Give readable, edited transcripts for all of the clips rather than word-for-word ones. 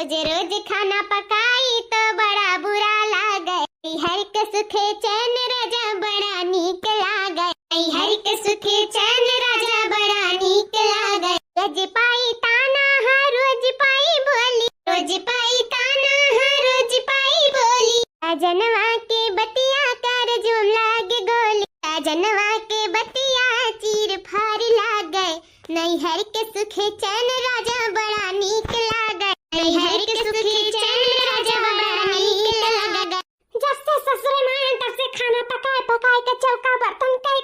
रोज रोज खाना पकाई तो बड़ा बुरा लागे। हर के सुखे चैन राजा बड़ा नीक लागे। हर के सुखे चैन राजा बड़ा नीक लागे। रोज पाई ताना हाँ रोज पाई बोली। रोज पाई ताना हाँ रोज पाई बोली। जनवा के बतिया कर जुम लागे गोली। जनवा के बतिया चीर फाड़ लागे। नैहर के सुखे चैन राजा बड़ा नीक लागे। नैहर के सुखे चैन राजा बड़ा नीक लागे। जब से ससुर मां तब से खाना पकाए पकाए के चौका बर्तन कई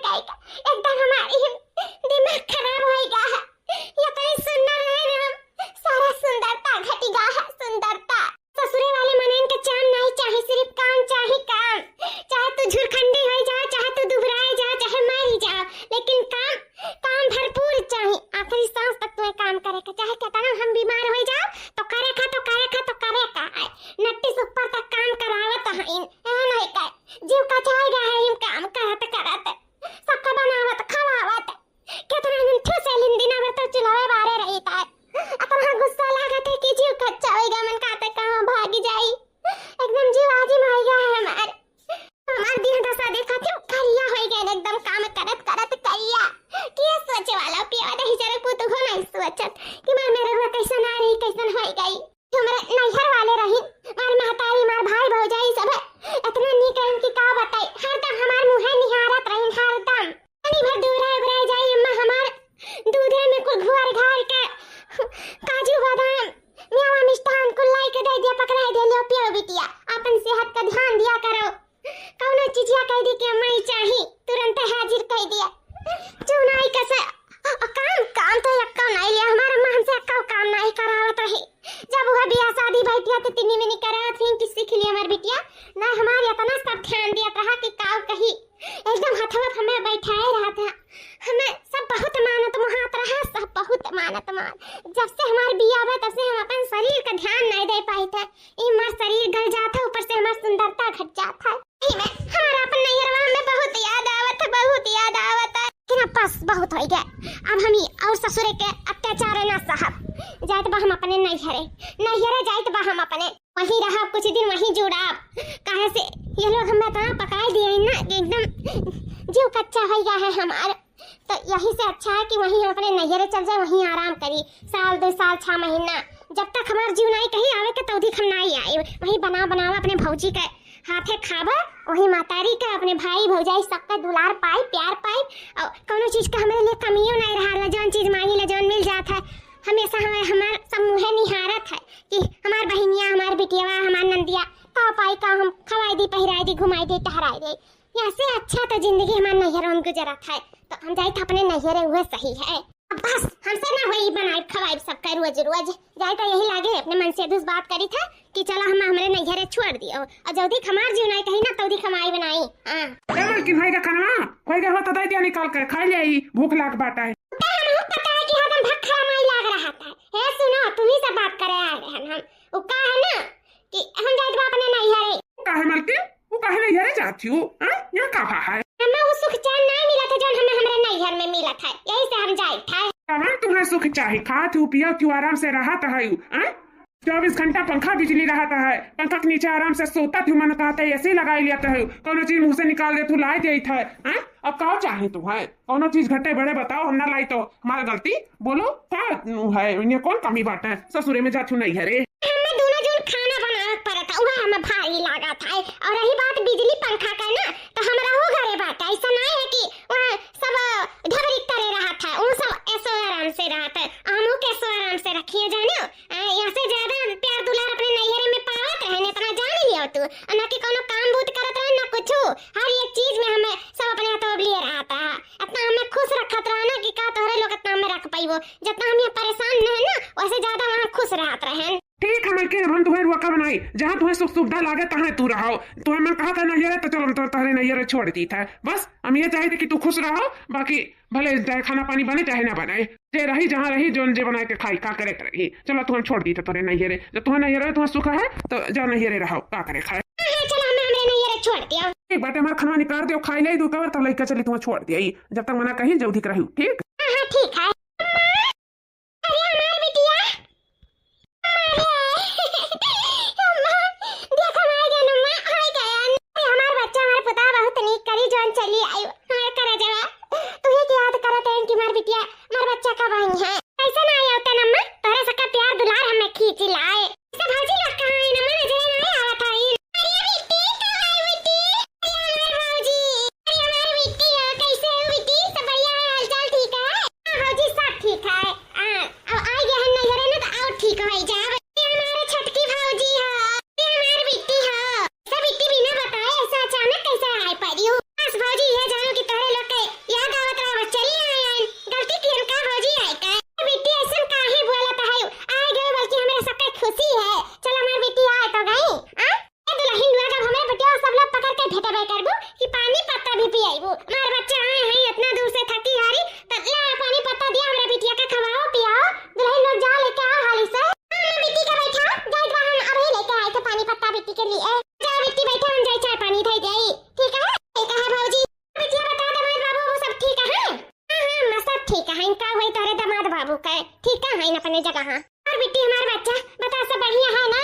एकदम हमारी दिमाग खराब हो गया है। ये कहीं सुंदर है ना, सारा सुंदरता घटी गा है सुंदरता। ससुरे वाले मनेन के चाम नहीं चाहे, सिर्फ काम चाहे काम। चाहे तू झुरखंडी हो जा, चाहे तू दुबराए जा, चाहे मर जा, लेकिन काम भरपूर चाहे। आखिरी सांस तक तुम्हें काम करे का चाहे। कहता ना हम बीमार हो जाओ तो करे का नट्टी सुपर तक काम करावत है। नहीं का जीव का चाहेगा है हम काम करत सबका बनावत खवावत। कितना दिन ठुसे लिंदिना में तो चुलावे बारे रही था। अतना गुस्सा लागत है कि जीव कच्चा होएगा, मन कहते कहां भागी जाई। एकदम जीव आजी मार गया है हमार दिन दशा देखा क्यों करिया हो गया एकदम काम करत करिया। के सोचे वाला पिया दही जरा पुत हो नहीं सोचत कि मैं मेरे रुआ कैसन आ रही कैसन हो गई। हमरा नैहर वाले रही मार महतारी मार भाई भौजाई सब इतना नीक रही कि का बताई। हरदम हमार मुंह निहारत रही हरदम। कनी भर दूर जाई अम्मा हमार दूधे में कुल घुर घार के काजू बादाम मेवा मिष्ठान कुल लाई के दे दिया पकड़ा दे लियो पियो बिटिया। अपन सेहत का ध्यान दिया करो। कौनो चीजिया कह दी कि अम्मा ही चाही तुरंत हाजिर कह दिया। चुनाई कैसे काम तो यक्का नहीं लिया हमारा अम्मा हमसे यक्का काम नहीं करावत रही। जब वह बियाह शादी भइतिया तो तिनी में नहीं करावत थी कि सीख लिया हमार बिटिया ना। हमारे इतना सब ध्यान दिया रहा कि काव कही एकदम हथवत हमें बैठाए रहा था। हमें सब बहुत मानत महात रहा, सब बहुत मानत मान। जब से हमार बियाह हुआ तब से हम अपन शरीर का ध्यान नहीं दे पाए थे। हमार शरीर गल जाता ऊपर से हमार सुंदरता घट जाता है। हमारा अपन नैहरवा में बहुत याद आवत है, बहुत याद आवत है कि ना बस बहुत हो गया। अब हम और ससुरे के अत्याचार ना साहब जात बा हम अपने नैहरे जात बा हम अपने वहीं रहा कुछ दिन वहीं जुड़ा। कहे से ये लोग हमें इतना पकाए दिए ना कि एकदम जीव कच्चा हो गया है हमारा। तो यही से अच्छा है कि वहीं हम अपने नैहरे चल जाए, वहीं आराम करी साल 2 साल 6 महीना जब तक हमार जीव नहीं कहीं आवे के तौधी हम नहीं आए। वहीं बनावा अपने भौजी के हाथे खाबा, वही मातारी का अपने भाई भौजाई सबका दुलार पाई प्यार पाई। और कोनो चीज का हमारे लिए कमियों नहीं रहा। जौन चीज मांगी ला जौन मिल जाता है हमेशा हमार सब मुहे निहारत है कि हमार बहनिया हमार बिटियावा हमार नंदिया का पाई का हम खवाई दी पहिराई दी घुमाई दी टहराई दी। ऐसे अच्छा तो जिंदगी हमार नैहरों में गुजरत है। तो हम जाए तो अपने नैहरे हुए सही है। अब बस हमसे ना वही बनाए खवाई सबका रोज जाए तो यही लागे अपने मन से दुस बात करी था कि चलो हम हमारे नैहरे छोड़ दियो और जल्दी हमार जीव नहीं कहीं ना तौदी खमाई बनाई। हां लेकिन भाई का खाना कोई के होता दे निकाल कर खा ले भूख लाग बाटा है। पता है कि हरदम भूख नहीं लाग रहा था। हे सुनो तुम ही से बात करे आ गए हम वो का है ना कि हम जाए अपने नैहरे। काहे मालती वो काहे नैहरे जाती हो? हां यहां कहां है? हमें वो सुख चैन नहीं मिला था जो हमें हमारे नैहर में मिला था, यही से हम जाए था। कहां तुम्हें सुख चाहिए? खात हो पिया क्यों आराम से रहत है। 24 घंटा पंखा बिजली रहता है, पंखा के नीचे आराम से सोता थी। मन कहता है ऐसे लगाई लेता है, कोनो चीज मुंह से निकाल दे तू लाई दे था। अब क्या चाहिए तुम्हें? कोनो चीज घटे बड़े बताओ, हम ना लाई तो हमारी गलती बोलो क्या है? इन्हें कौन कमी बात है? ससुरे में जाती नहीं है रे। हमें दोनों जन खाना बनाना पड़ा था, वह हमें भारी लगा था। और रही बात बिजली पंखा का ना तो हमारा हो घरे बात है। ऐसा नहीं है कि वहाँ सब ढबरी करे रहा था, उन सब ऐसो आराम से रहा था। आमो के ऐसो आराम से रखिए जाने यहाँ से ज्यादा प्यार दुलार अपने नैहरे में पावत रहे ने इतना जान लियो तू। ना कि कोनो काम बूत करत रहे ना कुछ। हर एक चीज में हमें सब अपने हाथों लिए रहा था। इतना हमें खुश रखत रहा ना कि का तोहरे लोग इतना हमें रख पाइबो। जितना हम परेशान नहीं ना वैसे ज्यादा वहाँ खुश रहत रहे। ठीक है मैं हम तुम्हें रुका बनाई जहाँ तुम्हें सुख सुविधा लागे तहाँ तू रहो। तुम्हें मैं कहा था नैहरे तो चलो तो तुम्हारे नैहरे छोड़ दी था। बस हम ये चाहते कि तू खुश रहो, बाकी भले चाहे खाना पानी बने चाहे ना बने, जे रही जहाँ रही जो जे बना के खाई का करे रही। चलो तुम्हें छोड़ दी था तुम्हारे नैहरे। जब तुम्हें नैहरे तुम्हें सुख है तो जाओ नैहरे रहो, का करे खाए। छोड़ दिया एक बात हमारा खाना निकाल दो खाई ले दो कवर तब लेकर चली तुम्हें छोड़ दिया। जब तक मना कहीं जल्दी रही। ठीक ठीक है। अरे हमारी बिटिया चिल्लाए। सब भौजी लोग कहाँ है? नमन नजर नहीं आवत है। अरे बिट्टी कहाँ है बिट्टी? अरे हमार भौजी, अरे हमार बिट्टी है, कैसे हो बिट्टी? सब बढ़िया है, हालचाल ठीक है? हाँ भौजी सब ठीक है। अब आ गया है नजर ना तो और ठीक हो जा। ये हमारे छटकी भौजी है, ये हमार बिट्टी है। सब बिट्टी बिना बताए ऐसा अचानक कैसे आए पड़ी हो? बस भौजी ये जानो कि तोरे लोग के याद आवत रहा चली आए गलती की का भौजी आए का बेटी ऐसा काहे बोलत है आ गए बल्कि हमरा सबके खुशी है। चल हमार बेटी आए तो गई आ ए दुल्हन दुआ का हमारे बेटिया सब लोग पकड़ के भेटबे करबो कि पानी पत्ता भी पियाइबो। हमार बच्चा आए हैं इतना दूर से थकी हारी त ले पानी पत्ता दिया हमरा बेटिया के खवाओ पियाओ। दुल्हन लोग जा लेके आओ हाली से हमरा बेटी का बैठा जाई बहन अभी लेके आए थे पानी पत्ता बेटी के लिए। जा बेटी बैठा हम जाई चाय पानी दे जाई ठीक है? ठीक है भौजी। बेटिया बता दे मेरे बाबू वो सब ठीक है? हां सब ठीक है। इनका वही तारे दामाद बाबू का ठीक है इन अपने जगह। और बेटी हमार बच्चा बता सब बढ़िया है ना?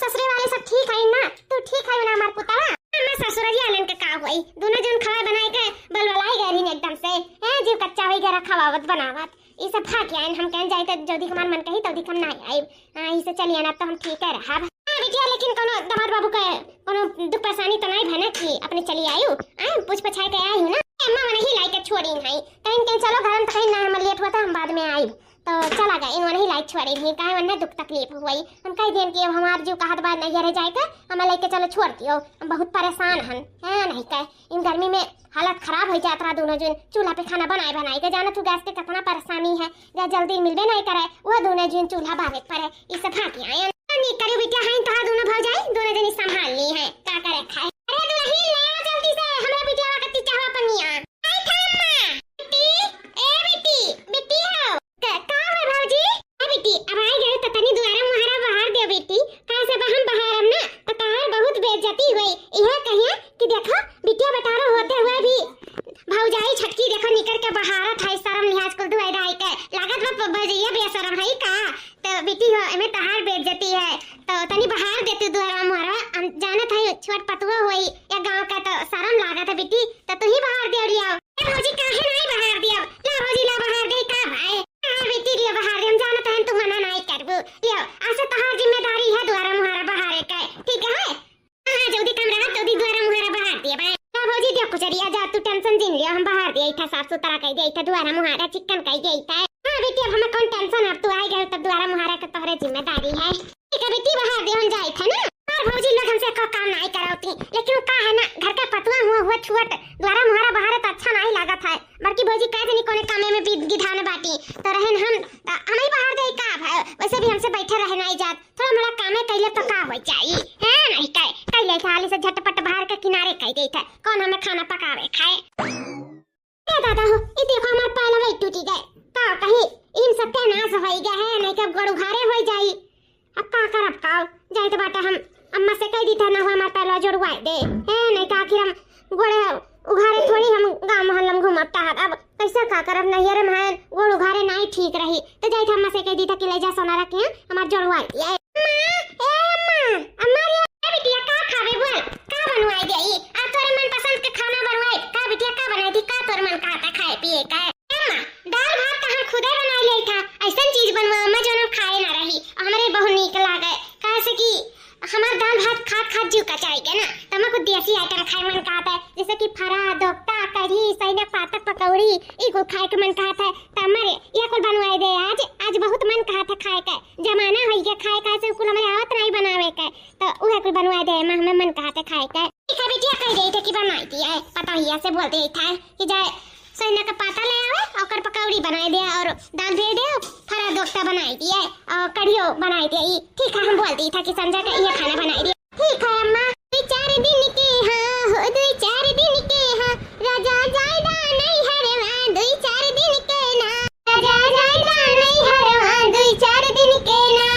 ससुरे वाले सब ठीक है ना? तू ठीक है ना हमार पुतला? मैं ससुरजी आलन के का होई दोनों जन खवाए बनाए के बलवलाई गरीन एकदम से है जीव कच्चा होई के रखावत बनावत ई सब खा के आइन हम कह जाए त जोदी हमार मन कही तोदी हम ना आई ई से चलिए ना तो हम ठीक है रहब। बेटिया लेकिन कोनो दामाद बाबू का कोनो दुख परेशानी तो नहीं भने कि अपने चली आयु पूछ पछाए के आई हूं ना अम्मा मन ही लाइक छोड़ी नहीं कहीं चलो घर में तो कहीं ना हम लेट हुआ था हम बाद में आई तो चला गए इन ही लाइक छोड़ी नहीं काहे वन्ने दुख तकलीफ हुई हम कह देन कि हमार जो कहत बाद नहीं रह जाए के हम लेके चलो छोड़ दियो हम बहुत परेशान हन है नहीं कह इन गर्मी में हालत खराब हो जात रहा दोनों जन चूल्हा पे खाना बनाए के जाना तू गैस के कितना परेशानी है जा जल्दी मिलबे नहीं करे वो दोनों जन चूल्हा बारे पर है ई सब खा के आए नहीं करियो बेटा है तो दोनों भौजाई दोनों जन संभाल ली है का करे खाए। अरे दुल्हन ले आओ जल्दी से हमरा बिटिया का कत्ती चाहवा पनिया आई था अम्मा बेटी ए बेटी बेटी हो का है भौजी ए बेटी अब आई गए तो तनी द्वारा मुहारा बाहर दे बेटी का से हम बाहर हम ना तो कहां बहुत बेइज्जती हुई यह कहिए कि देखो बिटिया बटारो होते हुए भी भौजाई छटकी देखो निकल के बहारत है शर्म लिहाज को दुआई रही के लागत में भौजैया बेशरम है का तो बेटी हो एमे तहार बेइज्जती है तो तनी बाहर देती द्वारा मुहारा हम जानत है छोट पतुआ होई या गांव का तो शर्म लागत है बेटी तो तू ही बाहर दे लिया ए भौजी काहे नहीं बाहर दिया ला भौजी ला बाहर दे का भाई हां बेटी लिया बाहर दे हम जानत है तू मना नहीं करबो लियो ऐसे तहार जिम्मेदारी है द्वारा मुहारा बाहर के ठीक है? हां जल्दी कम रहा जल्दी द्वारा मुहारा बाहर दिया भाई का भौजी देखो चलिया जा तू टेंशन जिन लियो हम बाहर दे था साफ सुथरा कह दे था द्वारा मुहारा चिकन कह दे था। हां बेटी अब हमें कौन टेंशन अब तू आई गए तब द्वारा मुहारा के तोहरे जिम्मेदारी है ठीक है बेटी बाहर दे हम जाए थे ना और भौजी लोग हमसे को काम नहीं कराती लेकिन का है ना घर का पतवा हुआ छुअट द्वारा मुहारा बाहर तो अच्छा नहीं लागत है बाकी भौजी कह देनी कोने कामे में गिधाने बाटी तो रहन हम ही बाहर दे का भाई वैसे भी हमसे बैठे रहे नहीं जात थोड़ा मोड़ा कामे कैले तो का हो जाई है नहीं कैले खाली से झटपट बाहर के किनारे कह दे था कौन हमें खाना पकावे खाए। ए दादा हो ये देखो हमार पहला वही टूटी गए का कहीं इन सबके नाश हो गया है नहीं कब गड़ उघारे हो जाई अब का करब का जाए तो बाटा हम अम्मा से कह दी था ना हमार पहला जोड़वा दे है नहीं का आखिर हम गोड़े उघारे थोड़ी हम गांव मोहल्ला में घुमता है अब कैसा का करब नहीं रे महन गोड़ उघारे नहीं ठीक रही तो जाए था अम्मा से कह दी था कि ले जा सोना रखे हमार जोड़वा दिया अम्मा रे बिटिया का खावे बोल का बनवाई देई आ तोरे मन पसंद के खाना बनवाई का बिटिया का बनाई थी का तोर मन खाता खाए पिए का अम्मा दाल भात तो हम खुदे बना ले था ऐसा चीज बनवा अम्मा जो खाए ना रही हमरे बहुत नीक लागे कैसे कि हमार दाल भात खा जीव का चाहिए ना तमा को देसी आइटम खाए मन कहता है जैसे कि फरा दोपटा कढ़ी सैना पातक पकौड़ी ई को खाए के मन कहता है तमरे ये कुल बनवाए दे आज बहुत मन कहता खाए का जमाना होई के खाए का से कुल हमें आवत नहीं बनावे का तो उहे कुल बनवाए दे हमें मन कहता खाए का ठीक है बेटिया कह दे थे कि बनाई दी है पता ही ऐसे बोल दे था कि जाए सैना का पाता ले आवे और पकौड़ी बनाए दे और दाल भेज दे फरा दोपटा बनाई दी है और कढ़ियो बनाई दे ठीक है हम बोल दी था कि संजय का ये खाना बनाई दी ठीक है अम्मा 2-4 दिन के हां हो 2-4 दिन के हां राजा जायदा नहीं हरवा 2-4 दिन के ना राजा जायदा नहीं हरवा 2-4 दिन के ना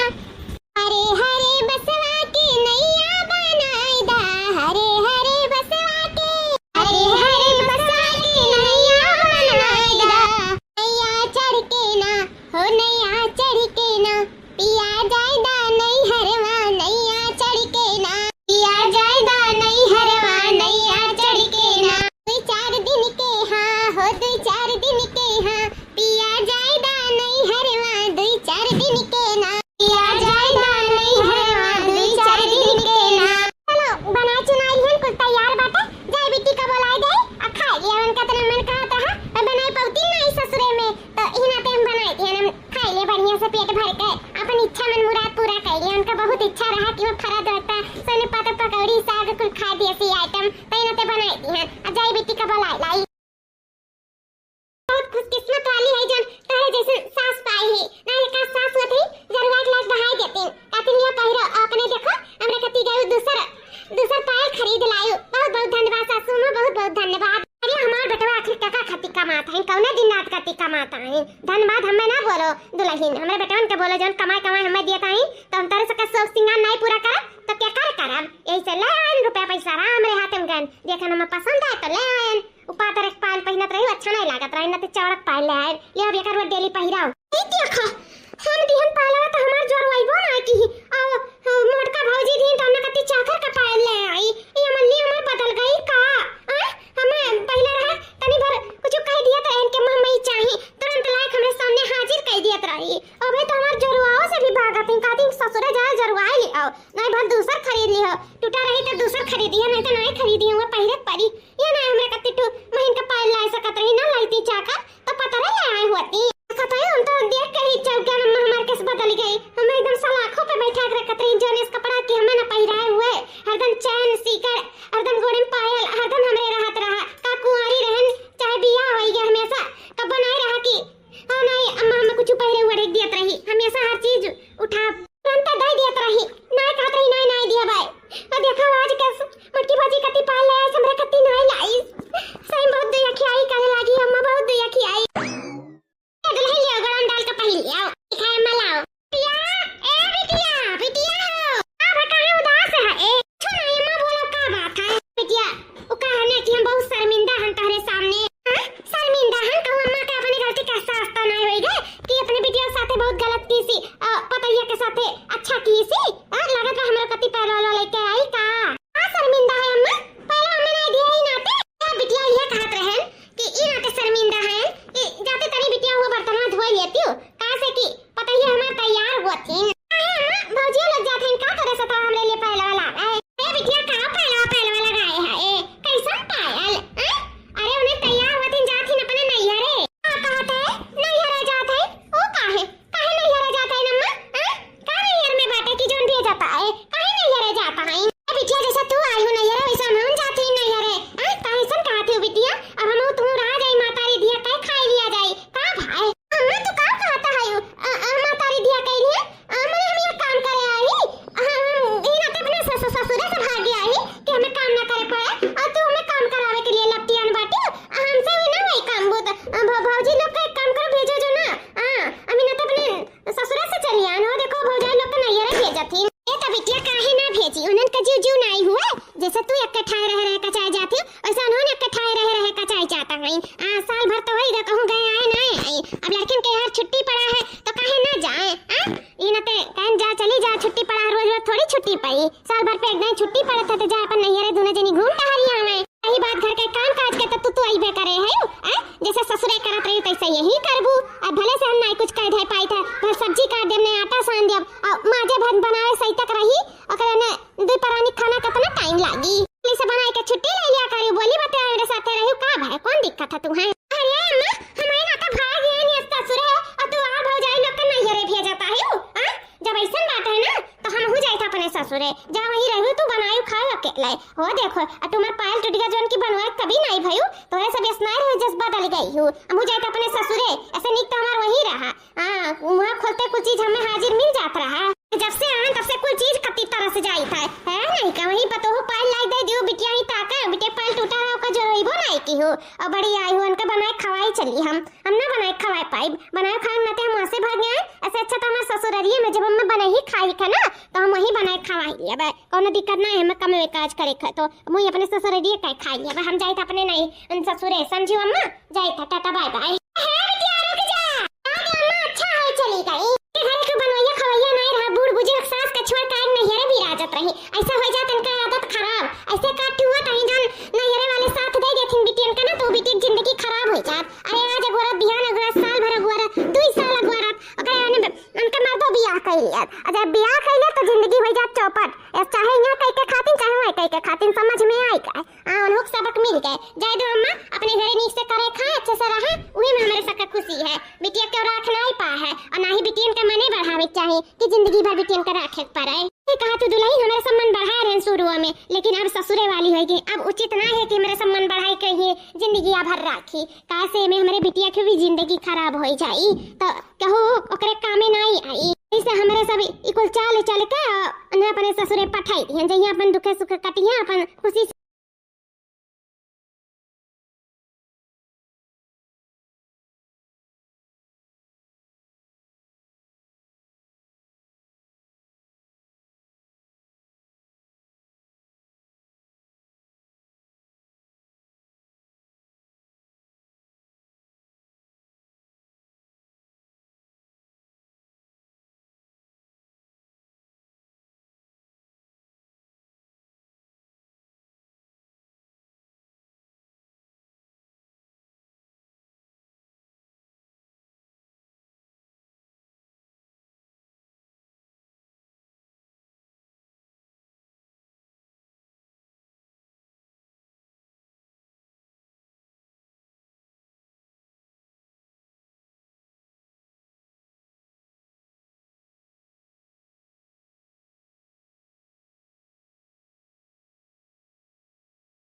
हरे हरे बसवा के नैया बनाई दा हरे हरे बसवा के हरे हरे बसवा के नैया बनाई दा नैया चढ़ के ना हो नैया चढ़ के ना पिया जायदा नहीं हरवा नैया चढ़ के ना पिया बहुत इच्छा रहा कि मैं फरा दोता सोने पाता पकौड़ी साग कुल खा दिए सी आइटम तई नते बनाई दी हैं अजय बेटी का बोलाई लाई बहुत खुशकिस्मत वाली है जन तारे जैसे सास पाई है नहीं का सास होती जरूरत लाग बहाई देती कातिन लिया पहिरा अपने देखो हमरे कति गयो दूसर पायल खरीद लायो बहुत बहुत धन्यवाद सासू मां बहुत बहुत धन्यवाद अरे हमार बेटवा आखिर टका खती कमाता है कौने दिन रात कती कमाता है धन्यवाद हमें ना बोलो दुल्हन हमरे बेटवन के बोलो जन कमाई कमाई हमें दिया ताई तो हम तारे सका शौक सिंगार नहीं पूरा कर तो क्या करब यही से ले आन रुपया पैसा राम रे हाथ में गन देखन हमें पसंद आए तो ले आन उपातर एक पाल पहिनत रही अच्छा नहीं लागत रही न ते चौड़क पाल ले आए ले अब एकर डेली पहिराओ ई देखो हम दिहन पालवा तो हमार जोर वइबो ना की आ मोटका भौजी दिन तो न कति चाकर का पाल ले आई ई हमर लिए हमर बदल गई का हमें पहले रहा तनी भर कुछ कह दिया तो इनके मुंह में ही चाहिए तुरंत लायक हमरे सामने हाजिर कर दियत रही अबे तो हमार जोरुआओ से भी भागत है काती ससुरे जाए जरुआई ले आओ नहीं भर दूसर खरीद लियो टूटा रही तो दूसर खरीदिया नहीं तो नहीं खरीदिया वो पहले पड़ी ये ना हमरे कति टू महीन का पाल ला सकत रही ना लाईती चाकर तो पता रहे ले आई होती कहता है हम तो देख के ही चौका में हमार केस बदल गई हम एकदम सलाखों पे बैठा के रखत रही जोनेस कपड़ा के हमें ना पहिराए हुए हरदम चैन सीकर हरदम गोड़े में पायल हरदम हमरे रहत रहा का कुंवारी रहन चाहे बियाह होई गया हमेशा कब बनाए रहा कि हां नहीं अम्मा हमें कुछ पहिरे हुए रख दियत रही हमेशा हर चीज उठा तुरंत दे दियत रही नहीं कहत रही नहीं दिया भाई और देखो आज कैसे मटकी भाजी कति पाल ले हमरे कति नहीं लाई सही बहुत दया खियाई करे लागी अम्मा बहुत दया खियाई दुल्हन ले गरम डाल के पहन लिया खाए मलाओ पिया ए बिटिया बिटिया हो अब कहां उदास है ए छोना अम्मा बोलो का बात है बिटिया ओ कहने कि हम बहुत शर्मिंदा हन तारे सामने शर्मिंदा हन कहूं अम्मा के अपनी गलती का एहसास तो नहीं होई गए कि अपने बिटिया साथे बहुत गलत की सी पतैया के साथे अच्छा की सी लागत है हमरा कति पैर वाला लेके आई का शर्मिंदा है अम्मा पहले हमें नहीं दिया ही नाते बिटिया ये कहत रहन कि ई नाते शर्मिंदा है कि जाते तनी बिटिया हुआ बर्तन में धोई लेती हूं कहां से कि पता ही हमार तैयार हुआ थी अम्मा भौजी लग जाते हैं का करे सता हमरे लिए पहले वाला ए बिटिया का पहले वाला गाय है ए कैसन पायल अरे उन्हें तैयार हुआ थी जाती न अपने नैहरे कहते नैहरे जाते ओ काहे नैहरे जाते हैं अम्मा का नैहर में बाटे की जोन दिया जाता है काहे नैहरे जाता है बिटिया जैसा तू आई हो नैहरे वैसा हम जाती नैहरे कैसन कहती हो बिटिया अब हम तू रह जाई मातारी दिया कह खाई लिया जाई का भाई अम्मा तू का कहता है मातारी दिया कह रही है हमने हम ये काम करे आई हम ई ना अपने ससुरे से भाग गया आई कि हमें काम ना करे पड़े और तू हमें काम करावे के लिए लपटियान बाटी हमसे भी ना वही काम बहुत भौजी लोग का एक काम कर भेजो जो ना अभी ना तो अपने ससुरे से चली आन हो देखो भौजाई लोग का नैहरे भेजती ए त बिटिया काहे ना भेजी उनन का जीव नहीं हुआ जैसे तू इकट्ठा रह का चाय जाती वैसा उन्होंने इकट्ठा रह का चाय चाहता है साल भर तो वही कहूं गए आए नहीं आई अब लड़किन के यार छुट्टी पड़ा है तो काहे ना जाए ई नते कहन जा चली जा छुट्टी पड़ा रोज थोड़ी छुट्टी पाई साल भर पे एक दिन छुट्टी पड़ा था तो जा अपन नैहरे दोनों जनी घूम टहरी आवे यही बात घर के काम काज के तो तू आइबे करे है जैसे ससुरे करत रही तैसे यही करबू अब भले से हम नहीं कुछ कह दे पाई था भर सब्जी काट देब ने आटा सान देब और माजे भात बनावे सही तक रही ओकरे ने दू परानी खाना कितना टाइम लागी पुलिस से बनाए के छुट्टी ले लिया करी बोली बता मेरे साथे रही का भाई कौन दिक्कत है तू है अरे अम्मा हमारे ना तो भाग गए नहीं ससुर है और तू आ भौजाई लोग के नैहरे भेजता है जब ऐसा बात है ना तो हम हो जाए अपने ससुरे जा वही रहू तू बनायो खाओ अकेले हो देखो तुम्हार पायल टूट गया जोन की बनवाए कभी नहीं भयू तोरे सब स्नार है जस बदल गई हूं हम हो जाए अपने ससुरे ऐसे निक तो हमार वही रहा वहां खोलते कुछ चीज हमें हाजिर मिल जात रहा जब से आन तब से कुछ चीज कति तरह से जाई था है नहीं का वही पतो हो पायल लाई दे दियो बिटिया ही ताका बिटिया पायल टूटा रहा का जो रहीबो नहीं की हो और बड़ी आई हो उनका बनाए खवाई चली हम ना बनाए खवाई पाई बनाए खान ना ते हम वहां से भाग गए ऐसे अच्छा तो हमारे ससुररिये में जब हम बने ही खाई था ना तो हम वही बनाए खवाई लिया बे कोनो दिक्कत ना है हम कम में काज करे ख तो मुई अपने ससुररिये का खाई लिया हम जाई था अपने नहीं उन ससुरे समझी अम्मा जाई था टाटा बाय बाय है बिटिया रुक जा आगे अम्मा अच्छा है चली गई घर के बनवैया खवैया नहीं रहा बूढ़ बुजुर्ग सास का छोड़ काट नैहरे भी राजत रही ऐसा हो जात इनका आदत खराब ऐसे काट हुआ तहीं जान नैहरे वाले साथ दे देथिन बिटियन का ना तो बिटियन जिंदगी खराब हो जात अरे आज गोरत बिहान गोरत साल भर गोरत 2 साल गोरत अगर उनका मर्दो बियाह कर लिया जब बियाह कर लिया तो जिंदगी हो जात चौपट चाहे यहाँ कह के खातिन चाहे वहाँ कह के खातिन समझ में आई का उन सबक मिल गए जाए दो अम्मा अपने घरे नीक से करे खाए अच्छे से रहे वही में हमारे सबका खुशी है बिटिया के रख नहीं पा है और ना ही बिटियन का मने बढ़ावे चाहिए कि जिंदगी भर बिटियन का रखे पड़े के कहा तू दुल्हन हमारे सम्मान बढ़ा रहे हैं शुरू में, लेकिन अब ससुरे वाली होगी, अब उचित ना है कि मेरे सम्मान बढ़ाई कहिए जिंदगी भर राखी, कासे में हमारे बिटिया के भी जिंदगी खराब हो जाई तो कहो ओकरे कामे नहीं आई। इसे हमारे सब इकुल चाल चल के अपने ससुरे पठाई दिहन, जइया अपन दुखे सुख कटिया अपन खुशी